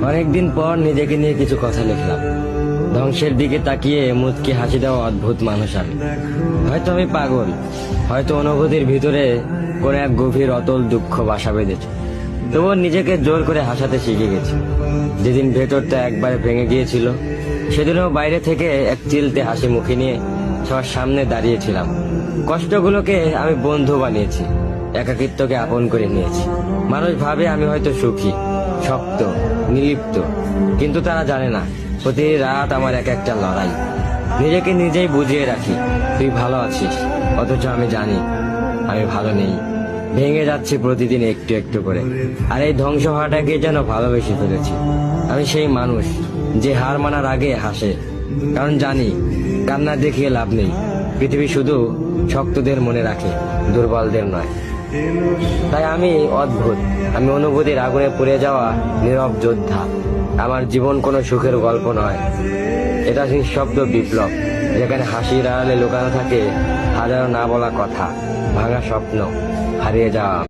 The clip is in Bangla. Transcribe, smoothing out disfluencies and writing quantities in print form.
অনেকদিন পর নিজেকে নিয়ে কিছু কথা লিখলাম। ধ্বংসের দিকে তাকিয়ে মুচকি হাসি দেওয়া অদ্ভুত মানুষ আমি। হয়তো আমি পাগল, হয়তো অনুভূতির ভিতরে কোন এক গভীর অতল দুঃখ বাসা বেঁধেছে। তবুও নিজেকে জোর করে হাসাতে শিখে গেছি। যেদিন ভেতরটা একবারে ভেঙে গিয়েছিল, সেদিনও বাইরে থেকে এক চিলতে হাসি মুখে নিয়ে সবার সামনে দাঁড়িয়েছিলাম। কষ্টগুলোকে আমি বন্ধু বানিয়েছি, একাকিত্বকে আপন করে নিয়েছি। মানুষ ভাবে আমি হয়তো সুখী, শক্ত, নির্লিপ্ত, কিন্তু তারা জানে না প্রতি রাত আমার এক একটা লড়াই। নিজেকে নিজেই বুঝিয়ে রাখি তুই ভালো আছিস, অথচ আমি জানি আমি ভালো নেই। ভেঙে যাচ্ছে প্রতিদিন একটু একটু করে, আর এই ধ্বংস হওয়াটাকে যেন ভালোবেসে ফেলেছি। আমি সেই মানুষ যে হার মানার আগে হাসে, কারণ জানি কান্না দেখিয়ে লাভ নেই। পৃথিবী শুধু শক্তদের মনে রাখে, দুর্বলদের নয়। তাই আমি অদ্ভুত, আমি অনুভূতির আগুনে পুড়ে যাওয়া নীরব যোদ্ধা। আমার জীবন কোনো সুখের গল্প নয়, এটা নিঃশব্দ বিপ্লব, যেখানে হাসির আড়ালে লুকানো থাকে হাজারো না বলা কথা, ভাঙা স্বপ্ন, হারিয়ে যাওয়া।